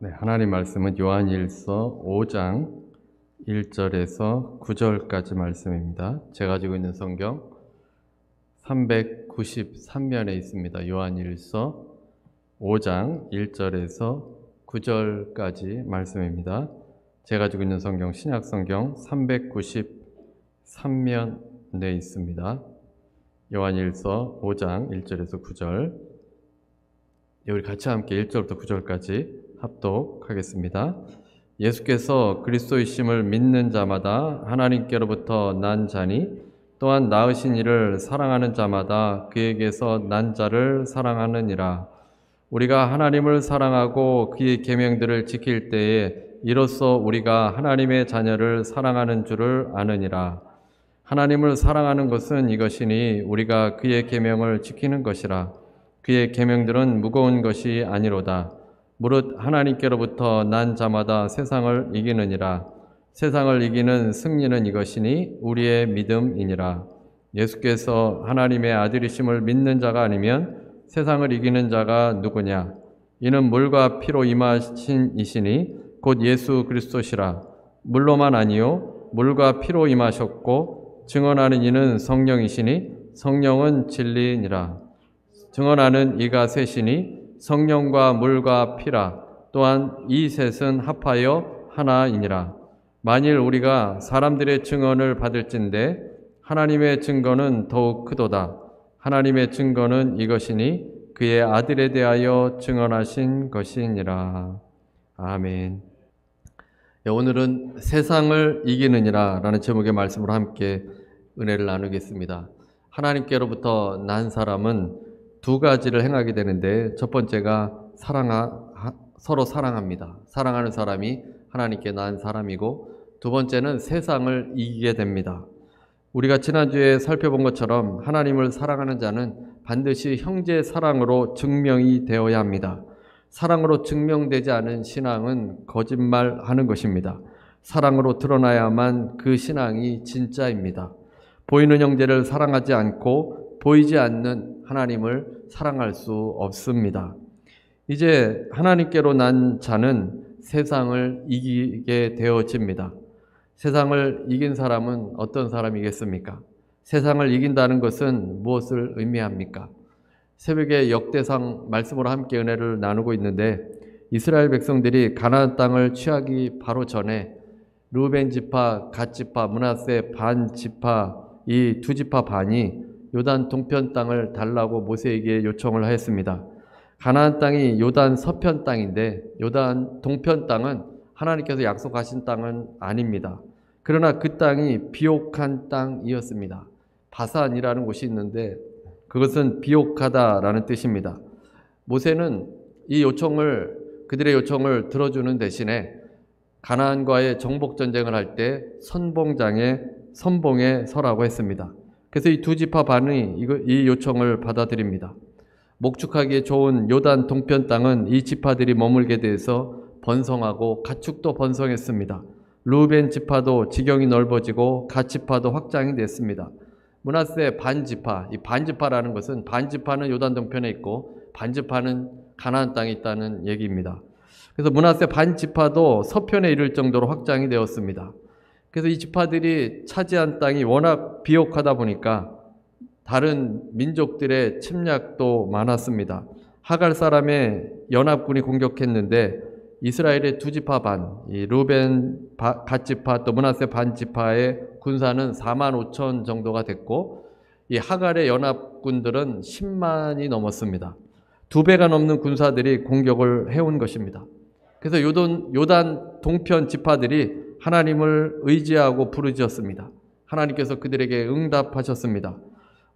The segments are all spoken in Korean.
네, 하나님 말씀은 요한일서 5장 1절에서 9절까지 말씀입니다. 제가 가지고 있는 성경 393면에 있습니다. 요한일서 5장 1절에서 9절까지 말씀입니다. 제가 가지고 있는 성경 신약성경 393면에 있습니다. 요한일서 5장 1절에서 9절. 우리 같이 함께 1절부터 9절까지 합독하겠습니다. 예수께서 그리스도이심을 믿는 자마다 하나님께로부터 난 자니 또한 낳으신 이를 사랑하는 자마다 그에게서 난 자를 사랑하느니라. 우리가 하나님을 사랑하고 그의 계명들을 지킬 때에 이로써 우리가 하나님의 자녀를 사랑하는 줄을 아느니라. 하나님을 사랑하는 것은 이것이니 우리가 그의 계명을 지키는 것이라. 그의 계명들은 무거운 것이 아니로다. 무릇 하나님께로부터 난 자마다 세상을 이기느니라. 세상을 이기는 승리는 이것이니 우리의 믿음이니라. 예수께서 하나님의 아들이심을 믿는 자가 아니면 세상을 이기는 자가 누구냐? 이는 물과 피로 임하신 이시니 곧 예수 그리스도시라. 물로만 아니요 물과 피로 임하셨고 증언하는 이는 성령이시니 성령은 진리니라. 증언하는 이가 셋이니 성령과 물과 피라. 또한 이 셋은 합하여 하나이니라. 만일 우리가 사람들의 증언을 받을진대 하나님의 증거는 더욱 크도다. 하나님의 증거는 이것이니 그의 아들에 대하여 증언하신 것이니라. 아멘. 오늘은 세상을 이기느니라 라는 제목의 말씀으로 함께 은혜를 나누겠습니다. 하나님께로부터 난 사람은 두 가지를 행하게 되는데, 첫 번째가 서로 사랑합니다. 사랑하는 사람이 하나님께 난 사람이고, 두 번째는 세상을 이기게 됩니다. 우리가 지난주에 살펴본 것처럼 하나님을 사랑하는 자는 반드시 형제 사랑으로 증명이 되어야 합니다. 사랑으로 증명되지 않은 신앙은 거짓말하는 것입니다. 사랑으로 드러나야만 그 신앙이 진짜입니다. 보이는 형제를 사랑하지 않고 보이지 않는 하나님을 사랑할 수 없습니다. 이제 하나님께로 난 자는 세상을 이기게 되어집니다. 세상을 이긴 사람은 어떤 사람이겠습니까? 세상을 이긴다는 것은 무엇을 의미합니까? 새벽에 역대상 말씀으로 함께 은혜를 나누고 있는데, 이스라엘 백성들이 가나안 땅을 취하기 바로 전에 르우벤 지파, 갓 지파, 므낫세 반 지파, 이 두 지파 반이 요단 동편 땅을 달라고 모세에게 요청을 하였습니다. 가나안 땅이 요단 서편 땅인데 요단 동편 땅은 하나님께서 약속하신 땅은 아닙니다. 그러나 그 땅이 비옥한 땅이었습니다. 바산이라는 곳이 있는데 그것은 비옥하다라는 뜻입니다. 모세는 그들의 요청을 들어주는 대신에 가나안과의 정복 전쟁을 할 때 선봉에 서라고 했습니다. 그래서 이 두 지파 반이 이 요청을 받아들입니다. 목축하기에 좋은 요단 동편 땅은 이 지파들이 머물게 돼서 번성하고 가축도 번성했습니다. 르우벤 지파도 지경이 넓어지고 갓 지파도 확장이 됐습니다. 므낫세 반 지파, 이 반 지파라는 것은 반 지파는 요단 동편에 있고 반 지파는 가나안 땅에 있다는 얘기입니다. 그래서 므낫세 반 지파도 서편에 이를 정도로 확장이 되었습니다. 그래서 이 지파들이 차지한 땅이 워낙 비옥하다 보니까 다른 민족들의 침략도 많았습니다. 하갈 사람의 연합군이 공격했는데 이스라엘의 두 지파 반, 이 르우벤 갓 지파 또 므낫세 반 지파의 군사는 4만 5천 정도가 됐고, 이 하갈의 연합군들은 10만이 넘었습니다. 두 배가 넘는 군사들이 공격을 해온 것입니다. 그래서 요단 동편 지파들이 하나님을 의지하고 부르짖었습니다. 하나님께서 그들에게 응답하셨습니다.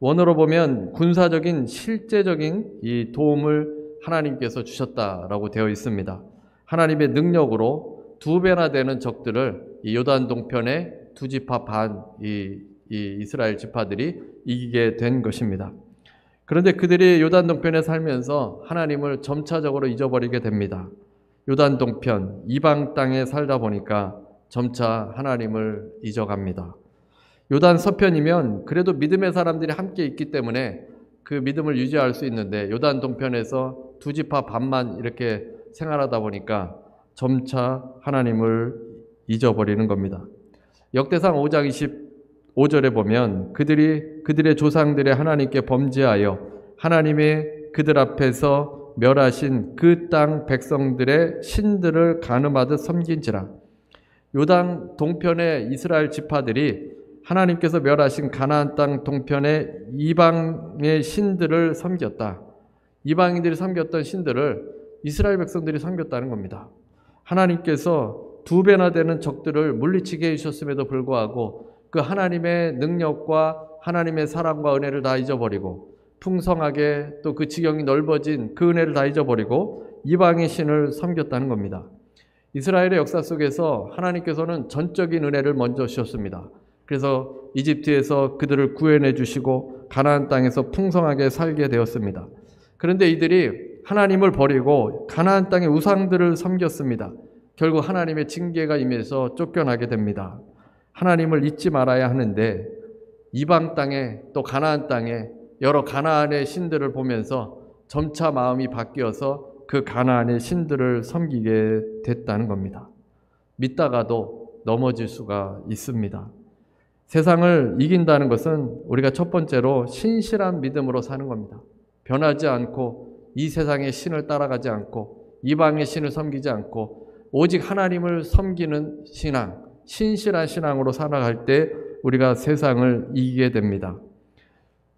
원어로 보면 군사적인 실제적인 이 도움을 하나님께서 주셨다라고 되어 있습니다. 하나님의 능력으로 두 배나 되는 적들을 이 요단 동편의 두 지파 반 이 이스라엘 지파들이 이기게 된 것입니다. 그런데 그들이 요단 동편에 살면서 하나님을 점차적으로 잊어버리게 됩니다. 요단 동편 이방 땅에 살다 보니까 점차 하나님을 잊어갑니다. 요단 서편이면 그래도 믿음의 사람들이 함께 있기 때문에 그 믿음을 유지할 수 있는데, 요단 동편에서 두 지파 반만 이렇게 생활하다 보니까 점차 하나님을 잊어버리는 겁니다. 역대상 5장 25절에 보면 그들의 조상들의 하나님께 범죄하여 하나님의 그들 앞에서 멸하신 그 땅 백성들의 신들을 간음하듯 섬긴지라. 요단 동편의 이스라엘 지파들이 하나님께서 멸하신 가나안 땅 동편의 이방의 신들을 섬겼다. 이방인들이 섬겼던 신들을 이스라엘 백성들이 섬겼다는 겁니다. 하나님께서 2배나 되는 적들을 물리치게 해주셨음에도 불구하고 그 하나님의 능력과 하나님의 사랑과 은혜를 다 잊어버리고 풍성하게 또 그 지경이 넓어진 그 은혜를 다 잊어버리고 이방의 신을 섬겼다는 겁니다. 이스라엘의 역사 속에서 하나님께서는 전적인 은혜를 먼저 주셨습니다. 그래서 이집트에서 그들을 구해내 주시고 가나안 땅에서 풍성하게 살게 되었습니다. 그런데 이들이 하나님을 버리고 가나안 땅의 우상들을 섬겼습니다. 결국 하나님의 징계가 임해서 쫓겨나게 됩니다. 하나님을 잊지 말아야 하는데 이방 땅에 또 가나안 땅에 여러 가나안의 신들을 보면서 점차 마음이 바뀌어서 그 가나안의 신들을 섬기게 됐다는 겁니다. 믿다가도 넘어질 수가 있습니다. 세상을 이긴다는 것은 우리가 첫 번째로 신실한 믿음으로 사는 겁니다. 변하지 않고 이 세상의 신을 따라가지 않고 이방의 신을 섬기지 않고 오직 하나님을 섬기는 신앙, 신실한 신앙으로 살아갈 때 우리가 세상을 이기게 됩니다.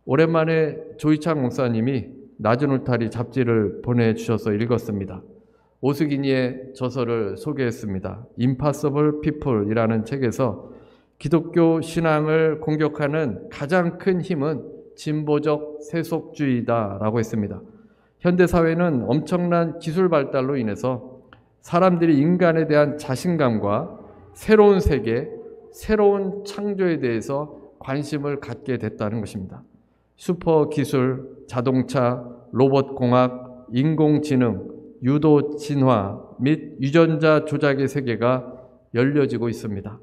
오랜만에 조이창 목사님이 낮은 울타리 잡지를 보내주셔서 읽었습니다. 오스기니의 저서를 소개했습니다. Impossible People이라는 책에서 기독교 신앙을 공격하는 가장 큰 힘은 진보적 세속주의다라고 했습니다. 현대사회는 엄청난 기술 발달로 인해서 사람들이 인간에 대한 자신감과 새로운 세계, 새로운 창조에 대해서 관심을 갖게 됐다는 것입니다. 슈퍼기술, 자동차, 로봇공학, 인공지능, 유도 진화 및 유전자 조작의 세계가 열려지고 있습니다.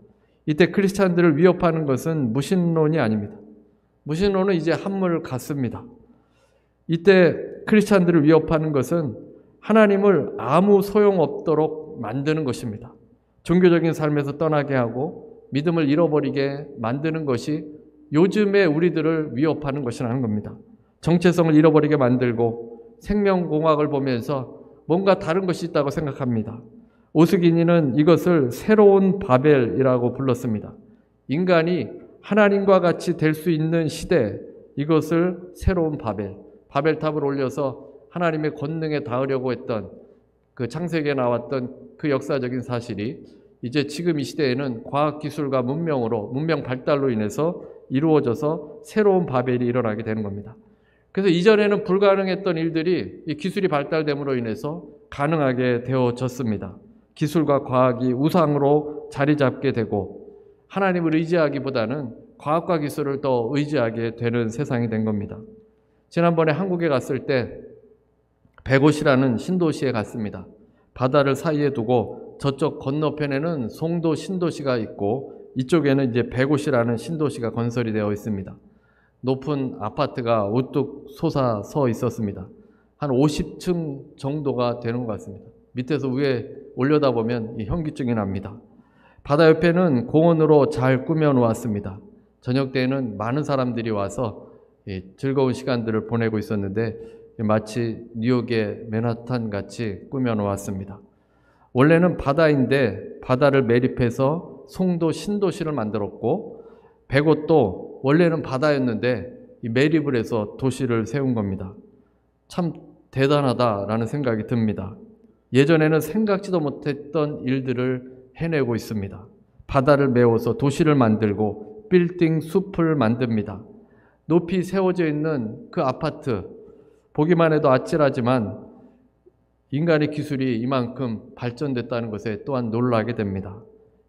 이때 크리스찬들을 위협하는 것은 무신론이 아닙니다. 무신론은 이제 한물 같습니다. 이때 크리스찬들을 위협하는 것은 하나님을 아무 소용없도록 만드는 것입니다. 종교적인 삶에서 떠나게 하고 믿음을 잃어버리게 만드는 것이 요즘에 우리들을 위협하는 것이라는 겁니다. 정체성을 잃어버리게 만들고 생명공학을 보면서 뭔가 다른 것이 있다고 생각합니다. 오스기니는 이것을 새로운 바벨이라고 불렀습니다. 인간이 하나님과 같이 될 수 있는 시대, 이것을 새로운 바벨탑을 올려서 하나님의 권능에 닿으려고 했던 그 창세기에 나왔던 그 역사적인 사실이 이제 지금 이 시대에는 과학기술과 문명 발달로 인해서 이루어져서 새로운 바벨이 일어나게 되는 겁니다. 그래서 이전에는 불가능했던 일들이 이 기술이 발달됨으로 인해서 가능하게 되어졌습니다. 기술과 과학이 우상으로 자리 잡게 되고 하나님을 의지하기보다는 과학과 기술을 더 의지하게 되는 세상이 된 겁니다. 지난번에 한국에 갔을 때 백옷이라는 신도시에 갔습니다. 바다를 사이에 두고 저쪽 건너편에는 송도 신도시가 있고 이쪽에는 이제 백옷이라는 신도시가 건설이 되어 있습니다. 높은 아파트가 우뚝 솟아서 있었습니다. 한 50층 정도가 되는 것 같습니다. 밑에서 위에 올려다보면 현기증이 납니다. 바다 옆에는 공원으로 잘 꾸며 놓았습니다. 저녁 때에는 많은 사람들이 와서 즐거운 시간들을 보내고 있었는데 마치 뉴욕의 맨하탄 같이 꾸며 놓았습니다. 원래는 바다인데 바다를 매립해서 송도 신도시를 만들었고 백옷도 원래는 바다였는데 매립을 해서 도시를 세운 겁니다. 참 대단하다라는 생각이 듭니다. 예전에는 생각지도 못했던 일들을 해내고 있습니다. 바다를 메워서 도시를 만들고 빌딩 숲을 만듭니다. 높이 세워져 있는 그 아파트, 보기만 해도 아찔하지만 인간의 기술이 이만큼 발전됐다는 것에 또한 놀라게 됩니다.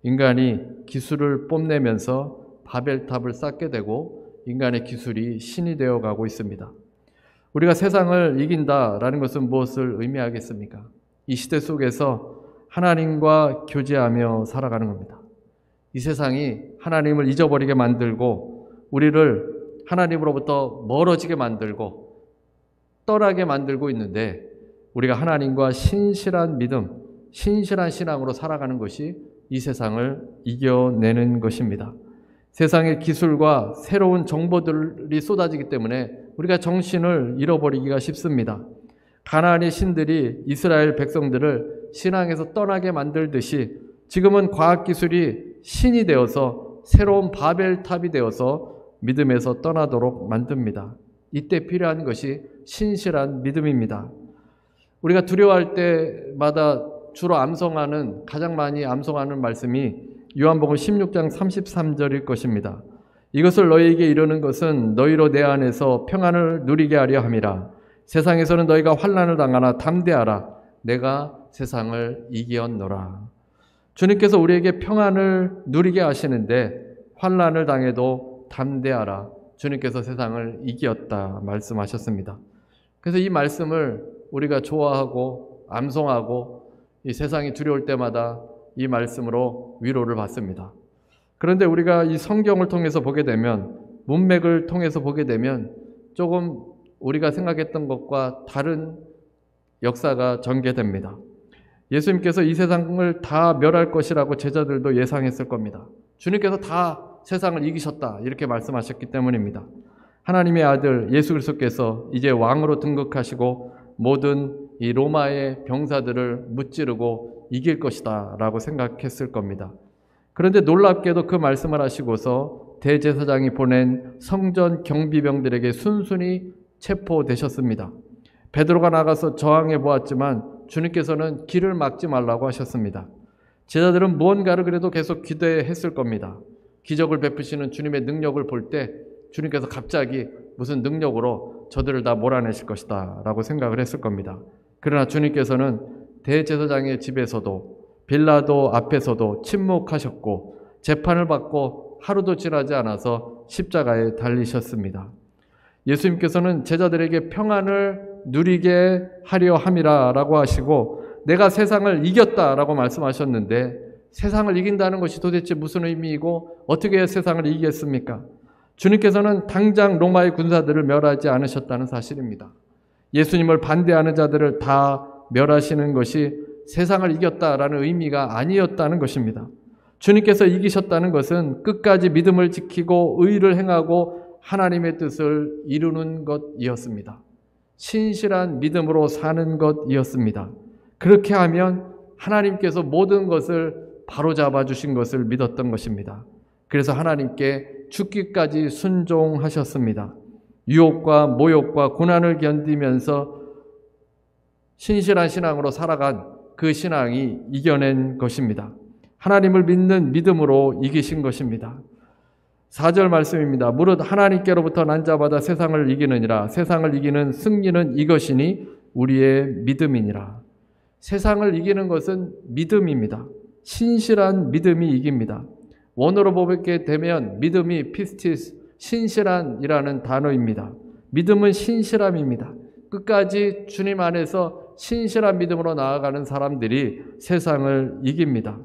인간이 기술을 뽐내면서 바벨탑을 쌓게 되고 인간의 기술이 신이 되어가고 있습니다. 우리가 세상을 이긴다라는 것은 무엇을 의미하겠습니까? 이 시대 속에서 하나님과 교제하며 살아가는 겁니다. 이 세상이 하나님을 잊어버리게 만들고 우리를 하나님으로부터 멀어지게 만들고 떠나게 만들고 있는데 우리가 하나님과 신실한 믿음, 신실한 신앙으로 살아가는 것이 이 세상을 이겨내는 것입니다. 세상의 기술과 새로운 정보들이 쏟아지기 때문에 우리가 정신을 잃어버리기가 쉽습니다. 가나안의 신들이 이스라엘 백성들을 신앙에서 떠나게 만들듯이 지금은 과학기술이 신이 되어서 새로운 바벨탑이 되어서 믿음에서 떠나도록 만듭니다. 이때 필요한 것이 신실한 믿음입니다. 우리가 두려워할 때마다 주로 가장 많이 암송하는 말씀이 요한복음 16장 33절일 것입니다. 이것을 너희에게 이르는 것은 너희로 내 안에서 평안을 누리게 하려 함이라. 세상에서는 너희가 환난을 당하나 담대하라. 내가 세상을 이기었노라. 주님께서 우리에게 평안을 누리게 하시는데 환난을 당해도 담대하라. 주님께서 세상을 이기었다 말씀하셨습니다. 그래서 이 말씀을 우리가 좋아하고 암송하고 이 세상이 두려울 때마다 이 말씀으로 위로를 받습니다. 그런데 우리가 이 성경을 통해서 보게 되면, 문맥을 통해서 보게 되면 조금 우리가 생각했던 것과 다른 역사가 전개됩니다. 예수님께서 이 세상을 다 멸할 것이라고 제자들도 예상했을 겁니다. 주님께서 다 세상을 이기셨다 이렇게 말씀하셨기 때문입니다. 하나님의 아들 예수 그리스도께서 이제 왕으로 등극하시고 모든 이 로마의 병사들을 무찌르고 이길 것이다 라고 생각했을 겁니다. 그런데 놀랍게도 그 말씀을 하시고서 대제사장이 보낸 성전 경비병들에게 순순히 체포되셨습니다. 베드로가 나가서 저항해 보았지만 주님께서는 길을 막지 말라고 하셨습니다. 제자들은 무언가를 그래도 계속 기대했을 겁니다. 기적을 베푸시는 주님의 능력을 볼 때 주님께서 갑자기 무슨 능력으로 저들을 다 몰아내실 것이다 라고 생각을 했을 겁니다. 그러나 주님께서는 대제사장의 집에서도 빌라도 앞에서도 침묵하셨고 재판을 받고 하루도 지나지 않아서 십자가에 달리셨습니다. 예수님께서는 제자들에게 평안을 누리게 하려 함이라 라고 하시고 내가 세상을 이겼다 라고 말씀하셨는데 세상을 이긴다는 것이 도대체 무슨 의미이고 어떻게 해야 세상을 이기겠습니까? 주님께서는 당장 로마의 군사들을 멸하지 않으셨다는 사실입니다. 예수님을 반대하는 자들을 다 멸하시는 것이 세상을 이겼다라는 의미가 아니었다는 것입니다. 주님께서 이기셨다는 것은 끝까지 믿음을 지키고 의를 행하고 하나님의 뜻을 이루는 것이었습니다. 신실한 믿음으로 사는 것이었습니다. 그렇게 하면 하나님께서 모든 것을 바로잡아 주신 것을 믿었던 것입니다. 그래서 하나님께 죽기까지 순종하셨습니다. 유혹과 모욕과 고난을 견디면서 신실한 신앙으로 살아간 그 신앙이 이겨낸 것입니다. 하나님을 믿는 믿음으로 이기신 것입니다. 4절 말씀입니다. 무릇 하나님께로부터 난 자마다 세상을 이기느니라. 세상을 이기는 승리는 이것이니 우리의 믿음이니라. 세상을 이기는 것은 믿음입니다. 신실한 믿음이 이깁니다. 원어로 보게 되면 믿음이 피스티스, 신실한이라는 단어입니다. 믿음은 신실함입니다. 끝까지 주님 안에서 신실한 믿음으로 나아가는 사람들이 세상을 이깁니다.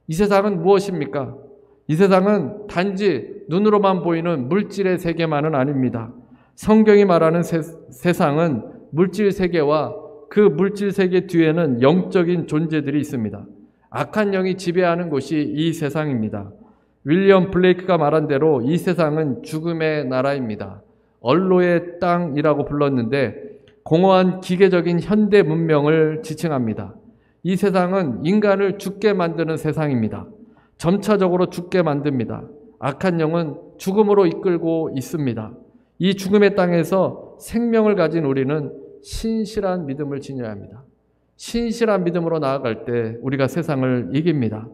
이 세상은 무엇입니까? 이 세상은 단지 눈으로만 보이는 물질의 세계만은 아닙니다. 성경이 말하는 세상은 물질 세계와 그 물질 세계 뒤에는 영적인 존재들이 있습니다. 악한 영이 지배하는 곳이 이 세상입니다. 윌리엄 블레이크가 말한 대로 이 세상은 죽음의 나라입니다. 언로의 땅이라고 불렀는데 공허한 기계적인 현대 문명을 지칭합니다. 이 세상은 인간을 죽게 만드는 세상입니다. 점차적으로 죽게 만듭니다. 악한 영은 죽음으로 이끌고 있습니다. 이 죽음의 땅에서 생명을 가진 우리는 신실한 믿음을 지녀야 합니다. 신실한 믿음으로 나아갈 때 우리가 세상을 이깁니다.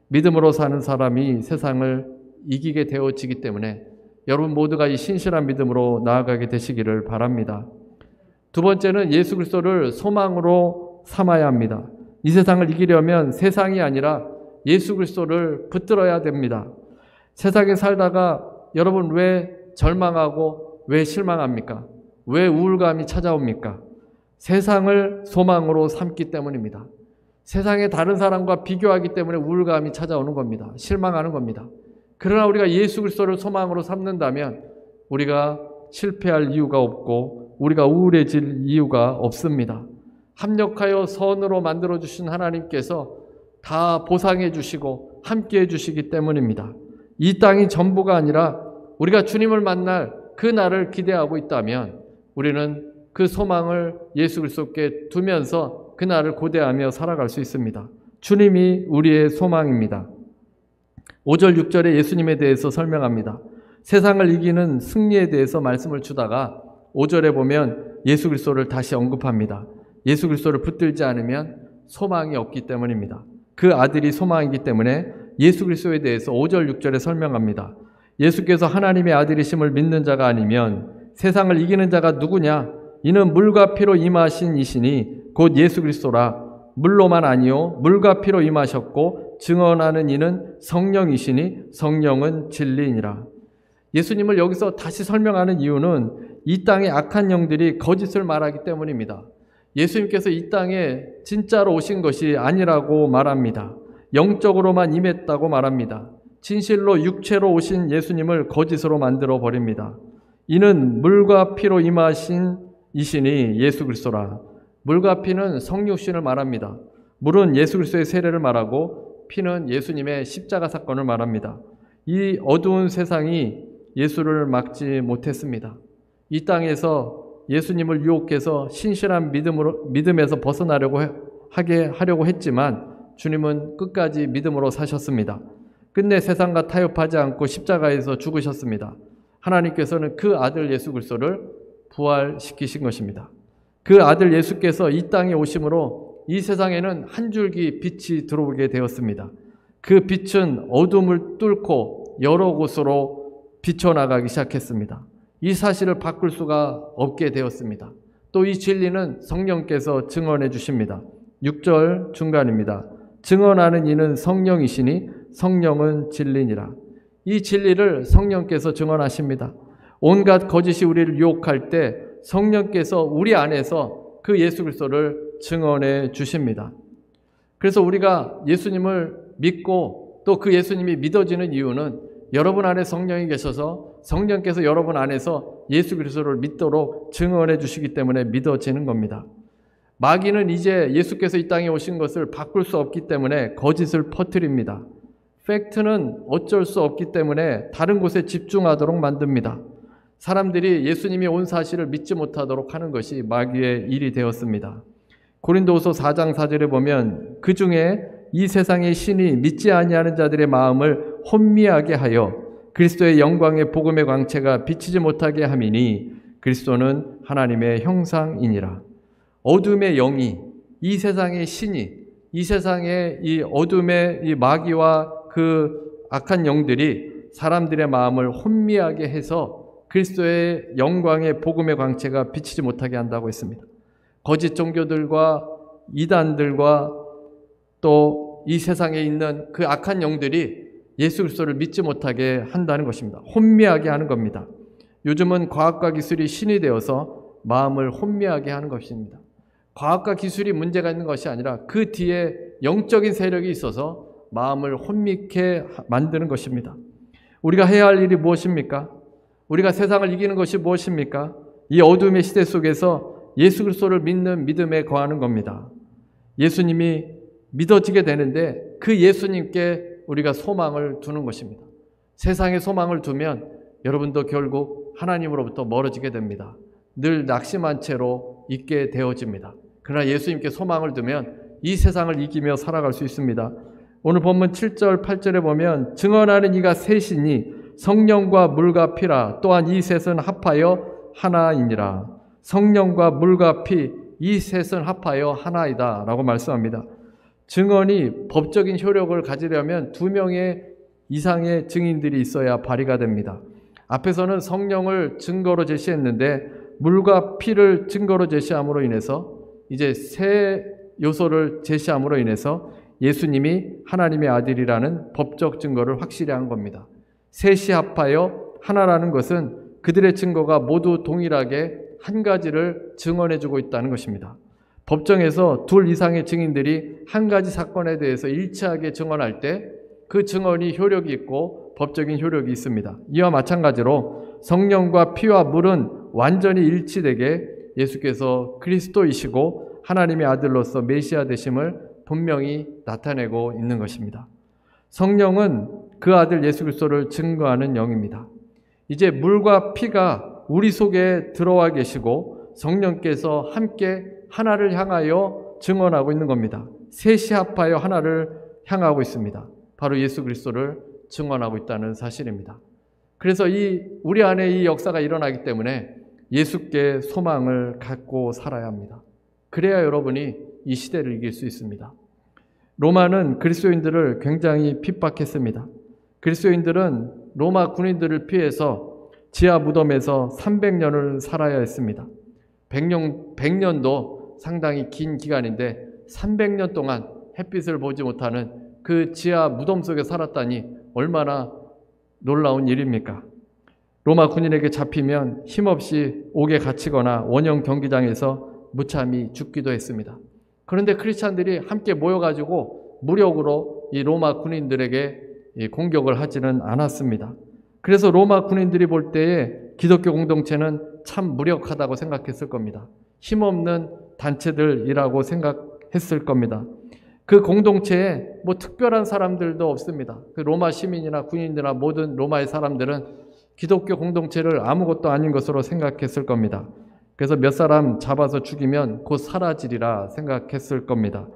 믿음으로 사는 사람이 세상을 이기게 되어지기 때문에 여러분 모두가 이 신실한 믿음으로 나아가게 되시기를 바랍니다. 두 번째는 예수 그리스도를 소망으로 삼아야 합니다. 이 세상을 이기려면 세상이 아니라 예수 그리스도를 붙들어야 됩니다. 세상에 살다가 여러분 왜 절망하고 왜 실망합니까? 왜 우울감이 찾아옵니까? 세상을 소망으로 삼기 때문입니다. 세상의 다른 사람과 비교하기 때문에 우울감이 찾아오는 겁니다. 실망하는 겁니다. 그러나 우리가 예수 그리스도를 소망으로 삼는다면 우리가 실패할 이유가 없고 우리가 우울해질 이유가 없습니다. 합력하여 선으로 만들어 주신 하나님께서 다 보상해 주시고 함께 해 주시기 때문입니다. 이 땅이 전부가 아니라 우리가 주님을 만날 그 날을 기대하고 있다면 우리는 그 소망을 예수 그리스도께 두면서 그 날을 고대하며 살아갈 수 있습니다. 주님이 우리의 소망입니다. 5절 6절에 예수님에 대해서 설명합니다. 세상을 이기는 승리에 대해서 말씀을 주다가 5절에 보면 예수 그리스도를 다시 언급합니다. 예수 그리스도를 붙들지 않으면 소망이 없기 때문입니다. 그 아들이 소망이기 때문에 예수 그리스도에 대해서 5절 6절에 설명합니다. 예수께서 하나님의 아들이심을 믿는 자가 아니면 세상을 이기는 자가 누구냐? 이는 물과 피로 임하신 이시니 곧 예수 그리스도라. 물로만 아니요 물과 피로 임하셨고 증언하는 이는 성령이시니 성령은 진리이니라. 예수님을 여기서 다시 설명하는 이유는 이 땅의 악한 영들이 거짓을 말하기 때문입니다. 예수님께서 이 땅에 진짜로 오신 것이 아니라고 말합니다. 영적으로만 임했다고 말합니다. 진실로 육체로 오신 예수님을 거짓으로 만들어 버립니다. 이는 물과 피로 임하신 이시니 예수 그리스도라. 물과 피는 성육신을 말합니다. 물은 예수 그리스도의 세례를 말하고 피는 예수님의 십자가 사건을 말합니다. 이 어두운 세상이 예수를 막지 못했습니다. 이 땅에서 예수님을 유혹해서 신실한 믿음에서 벗어나려고 하려고 했지만 주님은 끝까지 믿음으로 사셨습니다. 끝내 세상과 타협하지 않고 십자가에서 죽으셨습니다. 하나님께서는 그 아들 예수 그리스도를 부활시키신 것입니다. 그 아들 예수께서 이 땅에 오심으로 이 세상에는 한 줄기 빛이 들어오게 되었습니다. 그 빛은 어둠을 뚫고 여러 곳으로 비춰나가기 시작했습니다. 이 사실을 바꿀 수가 없게 되었습니다. 또 이 진리는 성령께서 증언해 주십니다. 6절 중간입니다. 증언하는 이는 성령이시니 성령은 진리니라. 이 진리를 성령께서 증언하십니다. 온갖 거짓이 우리를 유혹할 때 성령께서 우리 안에서 그 예수 그리스도를 증언해 주십니다. 그래서 우리가 예수님을 믿고 또 그 예수님이 믿어지는 이유는 여러분 안에 성령이 계셔서 성령께서 여러분 안에서 예수 그리스도를 믿도록 증언해 주시기 때문에 믿어지는 겁니다. 마귀는 이제 예수께서 이 땅에 오신 것을 바꿀 수 없기 때문에 거짓을 퍼뜨립니다. 팩트는 어쩔 수 없기 때문에 다른 곳에 집중하도록 만듭니다. 사람들이 예수님이 온 사실을 믿지 못하도록 하는 것이 마귀의 일이 되었습니다. 고린도후서 4장 4절에 보면 그 중에 이 세상의 신이 믿지 아니하는 자들의 마음을 혼미하게 하여 그리스도의 영광의 복음의 광채가 비치지 못하게 함이니 그리스도는 하나님의 형상이니라. 어둠의 영이, 이 세상의 신이, 이 세상의 이 어둠의 이 마귀와 그 악한 영들이 사람들의 마음을 혼미하게 해서 그리스도의 영광의 복음의 광채가 비치지 못하게 한다고 했습니다. 거짓 종교들과 이단들과 또 이 세상에 있는 그 악한 영들이 예수 그리스도를 믿지 못하게 한다는 것입니다. 혼미하게 하는 겁니다. 요즘은 과학과 기술이 신이 되어서 마음을 혼미하게 하는 것입니다. 과학과 기술이 문제가 있는 것이 아니라 그 뒤에 영적인 세력이 있어서 마음을 혼미케 만드는 것입니다. 우리가 해야 할 일이 무엇입니까? 우리가 세상을 이기는 것이 무엇입니까? 이 어둠의 시대 속에서 예수 그리스도를 믿는 믿음에 거하는 겁니다. 예수님이 믿어지게 되는데 그 예수님께 우리가 소망을 두는 것입니다. 세상에 소망을 두면 여러분도 결국 하나님으로부터 멀어지게 됩니다. 늘 낙심한 채로 있게 되어집니다. 그러나 예수님께 소망을 두면 이 세상을 이기며 살아갈 수 있습니다. 오늘 본문 7절 8절에 보면 증언하는 이가 셋이니 성령과 물과 피라. 또한 이 셋은 합하여 하나이니라. 성령과 물과 피, 이 셋은 합하여 하나이다 라고 말씀합니다. 증언이 법적인 효력을 가지려면 2명의 이상의 증인들이 있어야 발의가 됩니다. 앞에서는 성령을 증거로 제시했는데 물과 피를 증거로 제시함으로 인해서 이제 세 요소를 제시함으로 인해서 예수님이 하나님의 아들이라는 법적 증거를 확실히 한 겁니다. 셋이 합하여 하나라는 것은 그들의 증거가 모두 동일하게 한 가지를 증언해주고 있다는 것입니다. 법정에서 2 이상의 증인들이 한 가지 사건에 대해서 일치하게 증언할 때 그 증언이 효력이 있고 법적인 효력이 있습니다. 이와 마찬가지로 성령과 피와 물은 완전히 일치되게 예수께서 그리스도이시고 하나님의 아들로서 메시아 되심을 분명히 나타내고 있는 것입니다. 성령은 그 아들 예수 그리스도를 증거하는 영입니다. 이제 물과 피가 우리 속에 들어와 계시고 성령께서 함께 하나를 향하여 증언하고 있는 겁니다. 셋이 합하여 하나를 향하고 있습니다. 바로 예수 그리스도를 증언하고 있다는 사실입니다. 그래서 우리 안에 이 역사가 일어나기 때문에 예수께 소망을 갖고 살아야 합니다. 그래야 여러분이 이 시대를 이길 수 있습니다. 로마는 그리스도인들을 굉장히 핍박했습니다. 그리스도인들은 로마 군인들을 피해서 지하 무덤에서 300년을 살아야 했습니다. 100년도 상당히 긴 기간인데 300년 동안 햇빛을 보지 못하는 그 지하 무덤 속에 살았다니 얼마나 놀라운 일입니까? 로마 군인에게 잡히면 힘없이 옥에 갇히거나 원형 경기장에서 무참히 죽기도 했습니다. 그런데 크리스찬들이 함께 모여가지고 무력으로 이 로마 군인들에게 공격을 하지는 않았습니다. 그래서 로마 군인들이 볼 때에 기독교 공동체는 참 무력하다고 생각했을 겁니다. 힘없는 단체들이라고 생각했을 겁니다. 그 공동체에 뭐 특별한 사람들도 없습니다. 그 로마 시민이나 군인이나 모든 로마의 사람들은 기독교 공동체를 아무것도 아닌 것으로 생각했을 겁니다. 그래서 몇 사람 잡아서 죽이면 곧 사라지리라 생각했을 겁니다.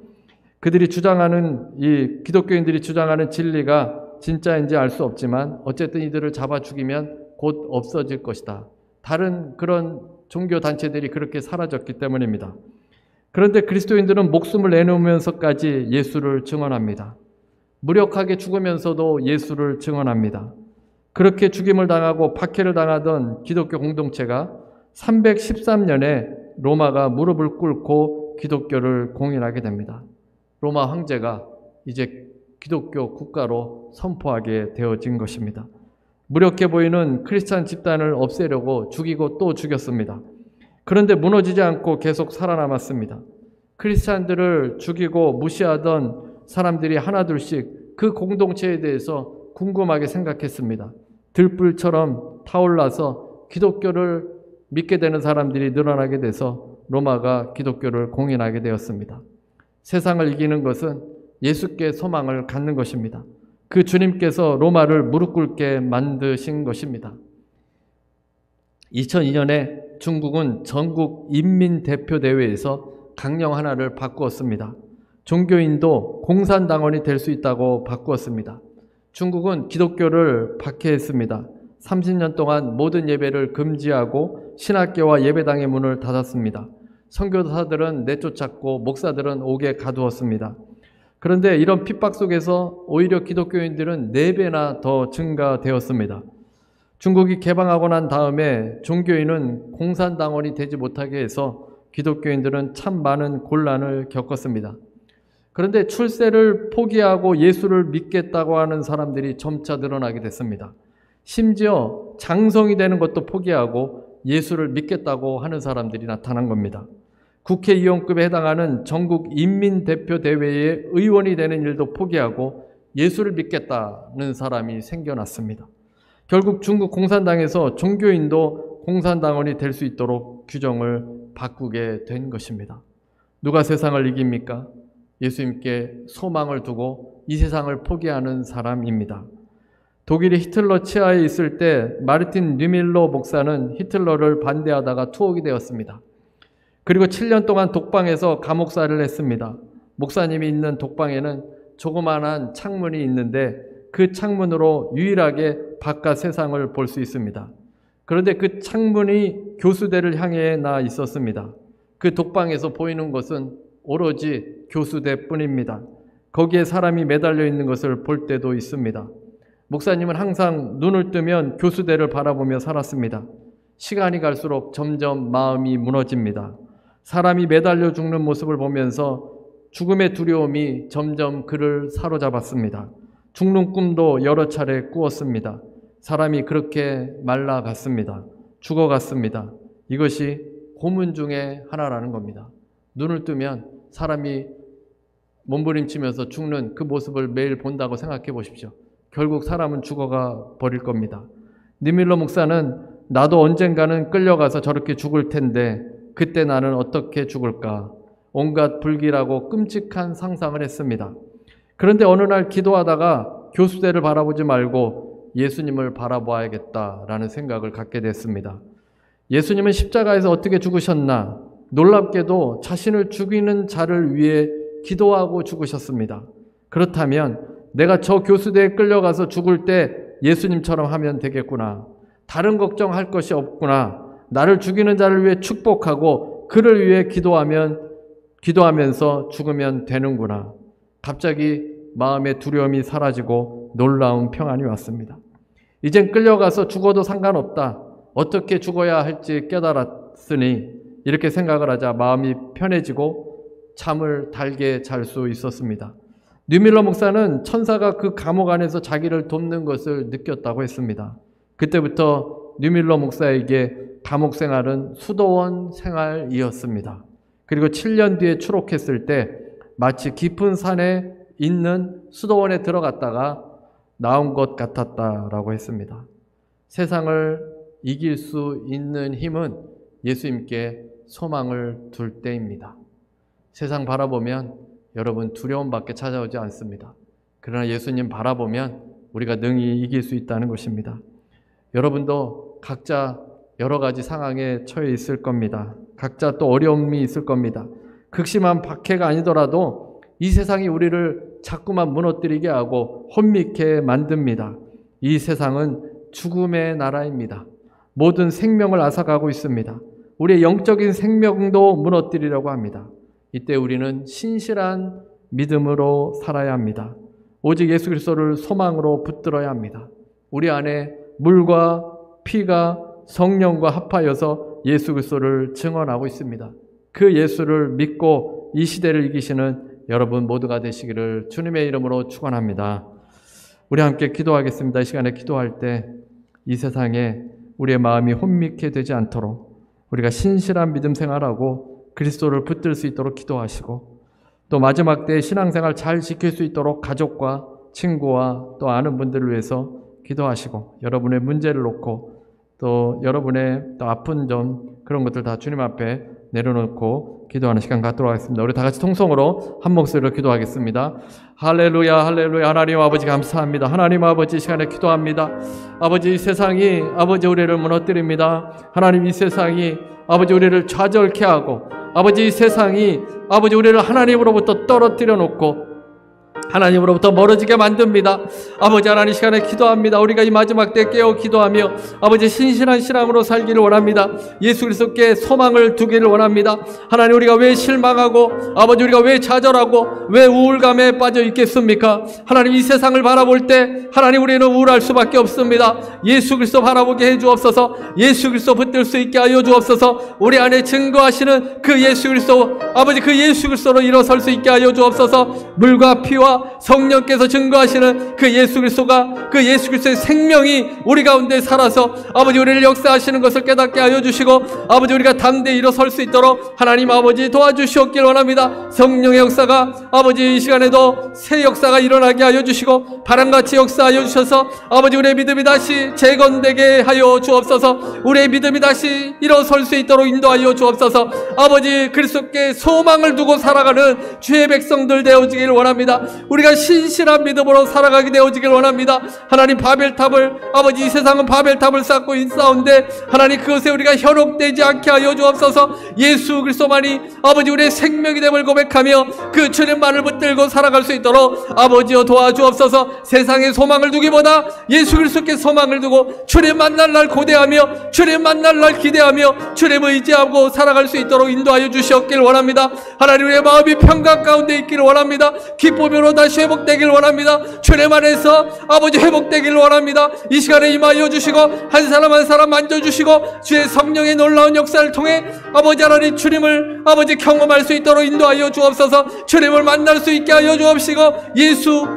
그들이 주장하는, 이 기독교인들이 주장하는 진리가 진짜인지 알 수 없지만 어쨌든 이들을 잡아 죽이면 곧 없어질 것이다. 다른 그런 종교 단체들이 그렇게 사라졌기 때문입니다. 그런데 그리스도인들은 목숨을 내놓으면서까지 예수를 증언합니다. 무력하게 죽으면서도 예수를 증언합니다. 그렇게 죽임을 당하고 박해를 당하던 기독교 공동체가 313년에 로마가 무릎을 꿇고 기독교를 공인하게 됩니다. 로마 황제가 이제 기독교 국가로 선포하게 되어진 것입니다. 무력해 보이는 크리스찬 집단을 없애려고 죽이고 또 죽였습니다. 그런데 무너지지 않고 계속 살아남았습니다. 크리스찬들을 죽이고 무시하던 사람들이 하나둘씩 그 공동체에 대해서 궁금하게 생각했습니다. 들불처럼 타올라서 기독교를 믿게 되는 사람들이 늘어나게 돼서 로마가 기독교를 공인하게 되었습니다. 세상을 이기는 것은 예수께 소망을 갖는 것입니다. 그 주님께서 로마를 무릎 꿇게 만드신 것입니다. 2002년에 중국은 전국 인민대표대회에서 강령 하나를 바꾸었습니다. 종교인도 공산당원이 될 수 있다고 바꾸었습니다. 중국은 기독교를 박해했습니다. 30년 동안 모든 예배를 금지하고 신학교와 예배당의 문을 닫았습니다. 선교사들은 내쫓았고 목사들은 옥에 가두었습니다. 그런데 이런 핍박 속에서 오히려 기독교인들은 4배나 더 증가되었습니다. 중국이 개방하고 난 다음에 종교인은 공산당원이 되지 못하게 해서 기독교인들은 참 많은 곤란을 겪었습니다. 그런데 출세를 포기하고 예수를 믿겠다고 하는 사람들이 점차 늘어나게 됐습니다. 심지어 장성이 되는 것도 포기하고 예수를 믿겠다고 하는 사람들이 나타난 겁니다. 국회의원급에 해당하는 전국 인민대표대회의 의원이 되는 일도 포기하고 예수를 믿겠다는 사람이 생겨났습니다. 결국 중국 공산당에서 종교인도 공산당원이 될 수 있도록 규정을 바꾸게 된 것입니다. 누가 세상을 이깁니까? 예수님께 소망을 두고 이 세상을 포기하는 사람입니다. 독일이 히틀러 치하에 있을 때 마르틴 뉘밀러 목사는 히틀러를 반대하다가 투옥이 되었습니다. 그리고 7년 동안 독방에서 감옥살이를 했습니다. 목사님이 있는 독방에는 조그마한 창문이 있는데 그 창문으로 유일하게 바깥 세상을 볼 수 있습니다. 그런데 그 창문이 교수대를 향해 나 있었습니다. 그 독방에서 보이는 것은 오로지 교수대뿐입니다. 거기에 사람이 매달려 있는 것을 볼 때도 있습니다. 목사님은 항상 눈을 뜨면 교수대를 바라보며 살았습니다. 시간이 갈수록 점점 마음이 무너집니다. 사람이 매달려 죽는 모습을 보면서 죽음의 두려움이 점점 그를 사로잡았습니다. 죽는 꿈도 여러 차례 꾸었습니다. 사람이 그렇게 말라갔습니다. 죽어갔습니다. 이것이 고문 중에 하나라는 겁니다. 눈을 뜨면 사람이 몸부림치면서 죽는 그 모습을 매일 본다고 생각해 보십시오. 결국 사람은 죽어가 버릴 겁니다. 니밀러 목사는 나도 언젠가는 끌려가서 저렇게 죽을 텐데 그때 나는 어떻게 죽을까? 온갖 불길하고 끔찍한 상상을 했습니다. 그런데 어느 날 기도하다가 교수대를 바라보지 말고 예수님을 바라보아야겠다라는 생각을 갖게 됐습니다. 예수님은 십자가에서 어떻게 죽으셨나? 놀랍게도 자신을 죽이는 자를 위해 기도하고 죽으셨습니다. 그렇다면 내가 저 교수대에 끌려가서 죽을 때 예수님처럼 하면 되겠구나. 다른 걱정할 것이 없구나. 나를 죽이는 자를 위해 축복하고 그를 위해 기도하면서 죽으면 되는구나. 갑자기 마음의 두려움이 사라지고 놀라운 평안이 왔습니다. 이젠 끌려가서 죽어도 상관없다. 어떻게 죽어야 할지 깨달았으니 이렇게 생각을 하자 마음이 편해지고 잠을 달게 잘 수 있었습니다. 뉴밀러 목사는 천사가 그 감옥 안에서 자기를 돕는 것을 느꼈다고 했습니다. 그때부터 뉴밀러 목사에게 감옥 생활은 수도원 생활이었습니다. 그리고 7년 뒤에 추록했을 때 마치 깊은 산에 있는 수도원에 들어갔다가 나온 것 같았다라고 했습니다. 세상을 이길 수 있는 힘은 예수님께 소망을 둘 때입니다. 세상 바라보면 여러분 두려움밖에 찾아오지 않습니다. 그러나 예수님 바라보면 우리가 능히 이길 수 있다는 것입니다. 여러분도 각자 여러 가지 상황에 처해 있을 겁니다. 각자 또 어려움이 있을 겁니다. 극심한 박해가 아니더라도 이 세상이 우리를 자꾸만 무너뜨리게 하고 혼미케 만듭니다. 이 세상은 죽음의 나라입니다. 모든 생명을 앗아가고 있습니다. 우리의 영적인 생명도 무너뜨리려고 합니다. 이때 우리는 신실한 믿음으로 살아야 합니다. 오직 예수 그리스도를 소망으로 붙들어야 합니다. 우리 안에 물과 피가 성령과 합하여서 예수 그리스도를 증언하고 있습니다. 그 예수를 믿고 이 시대를 이기시는 여러분 모두가 되시기를 주님의 이름으로 축원합니다. 우리 함께 기도하겠습니다. 이 시간에 기도할 때 이 세상에 우리의 마음이 혼미케 되지 않도록 우리가 신실한 믿음 생활하고 그리스도를 붙들 수 있도록 기도하시고 또 마지막 때 신앙생활 잘 지킬 수 있도록 가족과 친구와 또 아는 분들을 위해서 기도하시고 여러분의 문제를 놓고 또 여러분의 또 아픈 점 그런 것들 다 주님 앞에 내려놓고 기도하는 시간 갖도록 하겠습니다. 우리 다 같이 통성으로 한 목소리로 기도하겠습니다. 할렐루야 할렐루야. 하나님 아버지 감사합니다. 하나님 아버지 시간에 기도합니다. 아버지 이 세상이 아버지 우리를 무너뜨립니다. 하나님 이 세상이 아버지 우리를 좌절케 하고 아버지 이 세상이 아버지 우리를 하나님으로부터 떨어뜨려 놓고 하나님으로부터 멀어지게 만듭니다. 아버지 하나님 시간에 기도합니다. 우리가 이 마지막 때 깨어 기도하며 아버지 신실한 신앙으로 살기를 원합니다. 예수 그리스도께 소망을 두기를 원합니다. 하나님 우리가 왜 실망하고 아버지 우리가 왜 좌절하고 왜 우울감에 빠져 있겠습니까? 하나님 이 세상을 바라볼 때 하나님 우리는 우울할 수밖에 없습니다. 예수 그리스도 바라보게 해 주옵소서. 예수 그리스도 붙들 수 있게 하여 주옵소서. 우리 안에 증거하시는 그 예수 그리스도 아버지 그 예수 그리스도로 일어설 수 있게 하여 주옵소서. 물과 피와 성령께서 증거하시는 그 예수 그리스도가 그 예수 그리스도의 생명이 우리 가운데 살아서 아버지 우리를 역사하시는 것을 깨닫게 하여 주시고 아버지 우리가 당대히 일어설 수 있도록 하나님 아버지 도와주시옵길 원합니다. 성령의 역사가 아버지 이 시간에도 새 역사가 일어나게 하여 주시고 바람같이 역사하여 주셔서 아버지 우리의 믿음이 다시 재건되게 하여 주옵소서. 우리의 믿음이 다시 일어설 수 있도록 인도하여 주옵소서. 아버지 그리스도께 소망을 두고 살아가는 주의 백성들 되어지길 원합니다. 우리가 신실한 믿음으로 살아가게 되어지길 원합니다. 하나님 바벨탑을 아버지 이 세상은 바벨탑을 쌓고 있사온데 하나님 그것에 우리가 현혹되지 않게 하여 주옵소서. 예수 그리스도만이 아버지 우리의 생명이 됨을 고백하며 그 주님만을 붙들고 살아갈 수 있도록 아버지여 도와주옵소서. 세상에 소망을 두기보다 예수 그리스도께 소망을 두고 주님 만날 날 고대하며 주님 만날 날 기대하며 주님 의지하고 살아갈 수 있도록 인도하여 주시옵길 원합니다. 하나님 우리의 마음이 평강 가운데 있기를 원합니다. 기쁨으로 다시 회복되길 원합니다. 주님 안에서 아버지 회복되길 원합니다. 이 시간에 임하여 주시고 한 사람 한 사람 만져주시고 주의 성령의 놀라운 역사를 통해 아버지 하나님 주님을 아버지 경험할 수 있도록 인도하여 주옵소서. 주님을 만날 수 있게 하여 주옵시고 예수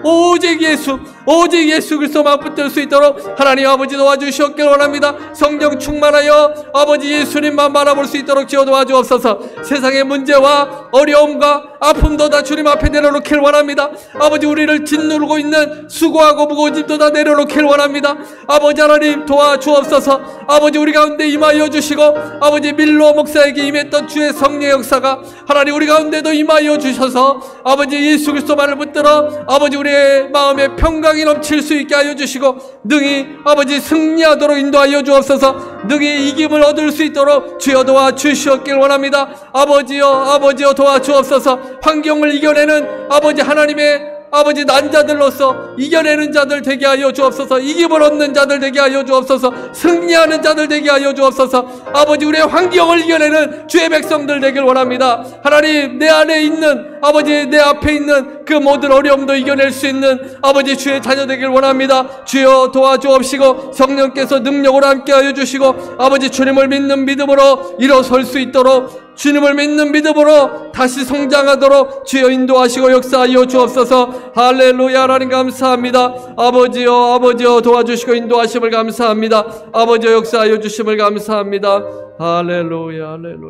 오직 예수 그리스도만 붙들 수 있도록 하나님 아버지 도와주시옵길 원합니다. 성령 충만하여 아버지 예수님만 바라볼 수 있도록 지어 도와주옵소서. 세상의 문제와 어려움과 아픔도 다 주님 앞에 내려놓길 원합니다. 아버지 우리를 짓누르고 있는 수고하고 무거운 짐도 다 내려놓기를 원합니다. 아버지 하나님 도와주옵소서. 아버지 우리 가운데 임하여 주시고 아버지 밀로 목사에게 임했던 주의 성령 역사가 하나님 우리 가운데도 임하여 주셔서 아버지 예수 그리스도만을 붙들어 아버지 우리의 마음에 평강이 넘칠 수 있게 하여 주시고 능히 아버지 승리하도록 인도하여 주옵소서. 능히 이김을 얻을 수 있도록 주여 도와주시옵길 원합니다. 아버지여 도와주옵소서. 환경을 이겨내는 아버지 하나님의 아버지 난자들로서 이겨내는 자들 되게 하여 주옵소서. 이김을 얻는 자들 되게 하여 주옵소서. 승리하는 자들 되게 하여 주옵소서. 아버지 우리의 환경을 이겨내는 주의 백성들 되길 원합니다. 하나님 내 안에 있는 아버지 내 앞에 있는 그 모든 어려움도 이겨낼 수 있는 아버지 주의 자녀 되길 원합니다. 주여 도와주옵시고 성령께서 능력으로 함께 하여 주시고 아버지 주님을 믿는 믿음으로 일어설 수 있도록 주님을 믿는 믿음으로 다시 성장하도록 주여 인도하시고 역사하여 주옵소서. 할렐루야. 하나님 감사합니다. 아버지여 도와주시고 인도하심을 감사합니다. 아버지여 역사하여 주심을 감사합니다. 할렐루야. 하나님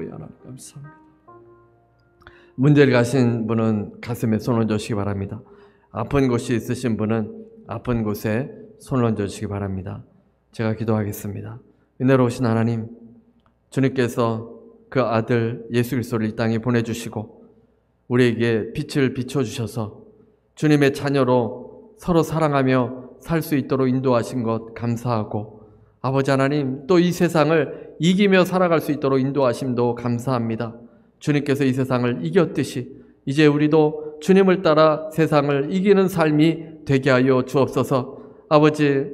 감사합니다. 문제를 가신 분은 가슴에 손을 얹으시기 바랍니다. 아픈 곳이 있으신 분은 아픈 곳에 손을 얹으시기 바랍니다. 제가 기도하겠습니다. 은혜로우신 하나님, 주님께서 그 아들 예수 그리스도를 이 땅에 보내주시고 우리에게 빛을 비춰주셔서 주님의 자녀로 서로 사랑하며 살 수 있도록 인도하신 것 감사하고, 아버지 하나님 또 이 세상을 이기며 살아갈 수 있도록 인도하심도 감사합니다. 주님께서 이 세상을 이겼듯이 이제 우리도 주님을 따라 세상을 이기는 삶이 되게 하여 주옵소서. 아버지,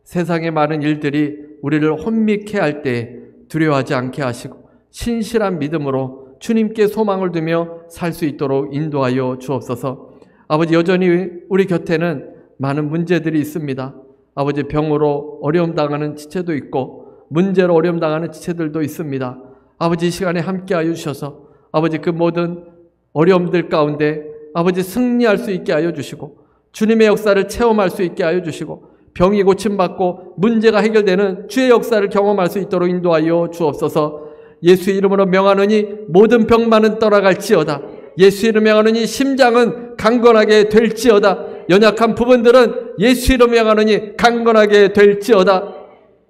세상의 많은 일들이 우리를 혼미케 할 때 두려워하지 않게 하시고 신실한 믿음으로 주님께 소망을 두며 살 수 있도록 인도하여 주옵소서. 아버지, 여전히 우리 곁에는 많은 문제들이 있습니다. 아버지, 병으로 어려움 당하는 지체도 있고 문제로 어려움 당하는 지체들도 있습니다. 아버지, 이 시간에 함께하여 주셔서 아버지 그 모든 어려움들 가운데 아버지 승리할 수 있게 하여 주시고 주님의 역사를 체험할 수 있게 하여 주시고 병이 고침받고 문제가 해결되는 주의 역사를 경험할 수 있도록 인도하여 주옵소서. 예수의 이름으로 명하노니 모든 병만은 떠나갈지어다. 예수의 이름으로 명하노니 심장은 강건하게 될지어다. 연약한 부분들은 예수의 이름으로 명하노니 강건하게 될지어다.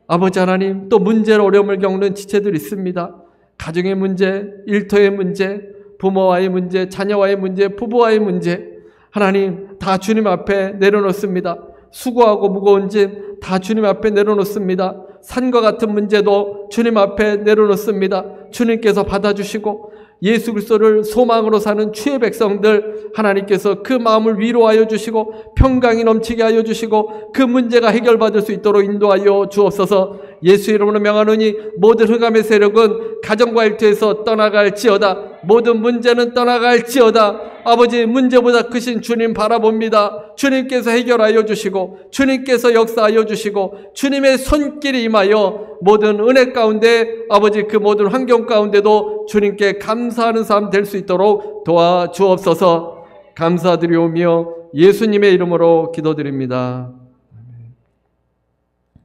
아버지 하나님, 또 문제로 어려움을 겪는 지체들이 있습니다. 가정의 문제, 일터의 문제, 부모와의 문제, 자녀와의 문제, 부부와의 문제, 하나님 다 주님 앞에 내려놓습니다. 수고하고 무거운 짐 다 주님 앞에 내려놓습니다. 산과 같은 문제도 주님 앞에 내려놓습니다. 주님께서 받아주시고 예수 그리스도를 소망으로 사는 주의 백성들 하나님께서 그 마음을 위로하여 주시고 평강이 넘치게 하여 주시고 그 문제가 해결받을 수 있도록 인도하여 주옵소서. 예수 이름으로 명하노니 모든 흑암의 세력은 가정과 일터에서 떠나갈지어다. 모든 문제는 떠나갈지어다. 아버지, 문제보다 크신 주님 바라봅니다. 주님께서 해결하여 주시고 주님께서 역사하여 주시고 주님의 손길이 임하여 모든 은혜 가운데 아버지 그 모든 환경 가운데도 주님께 감사하는 삶 될 수 있도록 도와주옵소서. 감사드리오며 예수님의 이름으로 기도드립니다.